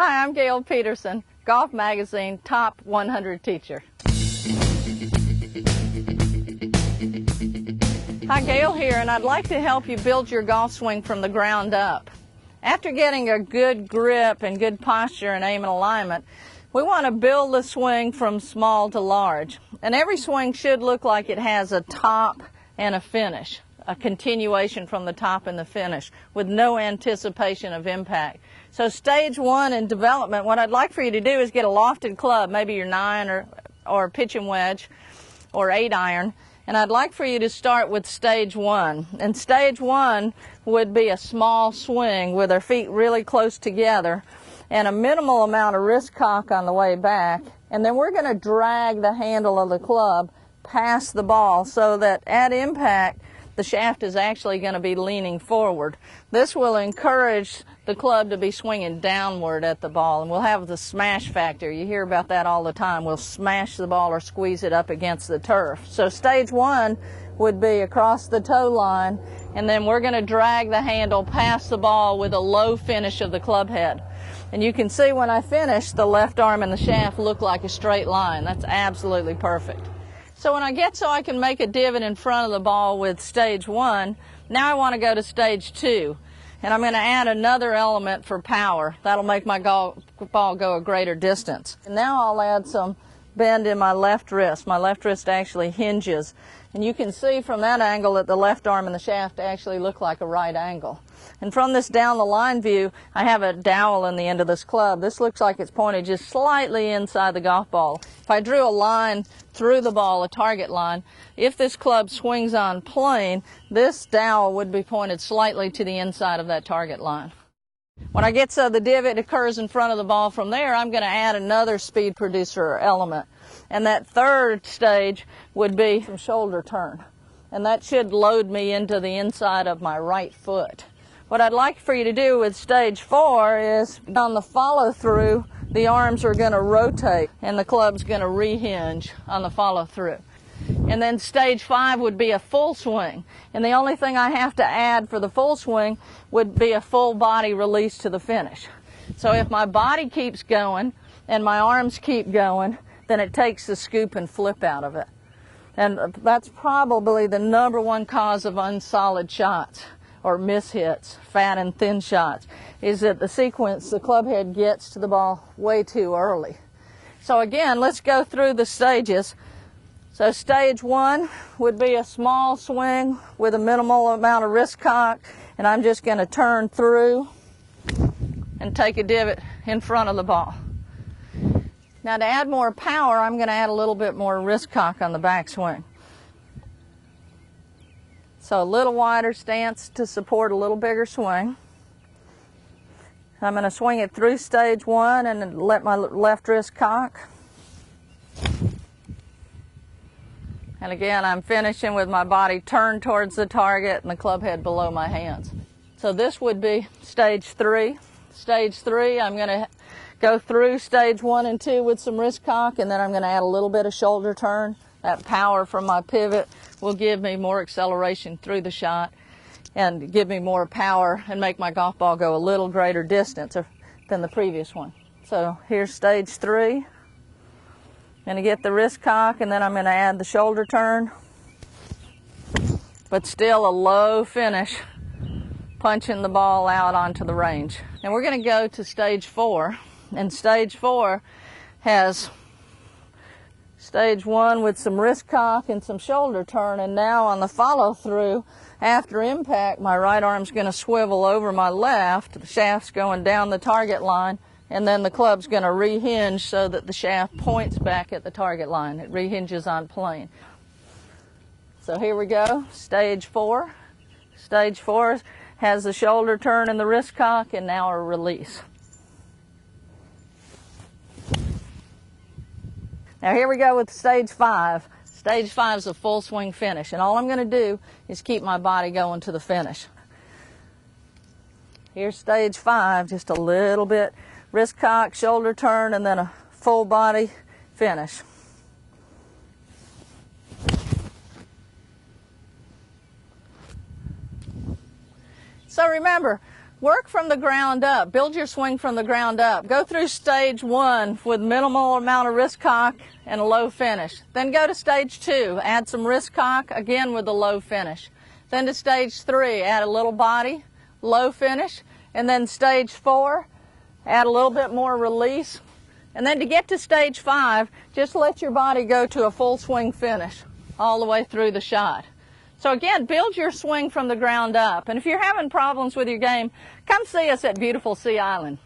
Hi, I'm Gale Peterson, Golf Magazine Top 100 Teacher. Hi, Gale here, and I'd like to help you build your golf swing from the ground up. After getting a good grip and good posture and aim and alignment, we want to build the swing from small to large. And every swing should look like it has a top and a finish, a continuation from the top and the finish, with no anticipation of impact. So stage one in development, what I'd like for you to do is get a lofted club, maybe your 9 or pitching wedge or 8 iron, and I'd like for you to start with stage one. And stage one would be a small swing with our feet really close together and a minimal amount of wrist cock on the way back, and then we're going to drag the handle of the club past the ball so that at impact the shaft is actually going to be leaning forward. This will encourage the club to be swinging downward at the ball, and we'll have the smash factor. You hear about that all the time. We'll smash the ball or squeeze it up against the turf. So stage one would be across the toe line, and then we're going to drag the handle past the ball with a low finish of the club head. And you can see when I finish, the left arm and the shaft look like a straight line. That's absolutely perfect. So when I get so I can make a divot in front of the ball with stage one, now I want to go to stage two. And I'm going to add another element for power. That'll make my ball go a greater distance. And now I'll add some bend in my left wrist. My left wrist actually hinges. And you can see from that angle that the left arm and the shaft actually look like a right angle. And from this down the line view, I have a dowel in the end of this club. This looks like it's pointed just slightly inside the golf ball. If I drew a line through the ball, a target line, if this club swings on plane, this dowel would be pointed slightly to the inside of that target line. When I get so the divot occurs in front of the ball from there, I'm going to add another speed producer element. And that third stage would be some shoulder turn. And that should load me into the inside of my right foot. What I'd like for you to do with stage four is on the follow through, the arms are going to rotate and the club's going to rehinge on the follow through. And then stage five would be a full swing. And the only thing I have to add for the full swing would be a full body release to the finish. So if my body keeps going and my arms keep going, then it takes the scoop and flip out of it. And that's probably the #1 cause of unsolid shots or mishits, fat and thin shots, is that the sequence, the club head gets to the ball way too early. So again, let's go through the stages. So stage one would be a small swing with a minimal amount of wrist cock, and I'm just going to turn through and take a divot in front of the ball. Now to add more power, I'm going to add a little bit more wrist cock on the backswing. So a little wider stance to support a little bigger swing. I'm going to swing it through stage one and let my left wrist cock. And again, I'm finishing with my body turned towards the target and the club head below my hands. So this would be stage three. Stage three, I'm going to go through stage one and two with some wrist cock, and then I'm going to add a little bit of shoulder turn. That power from my pivot will give me more acceleration through the shot and give me more power and make my golf ball go a little greater distance than the previous one. So here's stage three. I'm going to get the wrist cock, and then I'm going to add the shoulder turn, but still a low finish, punching the ball out onto the range. And we're going to go to stage four, and stage four has stage one with some wrist cock and some shoulder turn, and now on the follow through, after impact, my right arm's going to swivel over my left, the shaft's going down the target line, and then the club's going to rehinge so that the shaft points back at the target line. It rehinges on plane. So here we go, stage four. Stage four has the shoulder turn and the wrist cock, and now a release. Now here we go with stage five. Stage five is a full swing finish, and all I'm going to do is keep my body going to the finish. Here's stage five, just a little bit wrist cock, shoulder turn, and then a full body finish. So remember, Work from the ground up. Build your swing from the ground up. Go through stage 1 with minimal amount of wrist cock and a low finish. Then go to stage 2. Add some wrist cock, again with a low finish. Then to stage 3, add a little body, low finish. And then stage 4, add a little bit more release. And then to get to stage 5, just let your body go to a full swing finish all the way through the shot. So again, build your swing from the ground up. And if you're having problems with your game, come see us at beautiful Sea Island.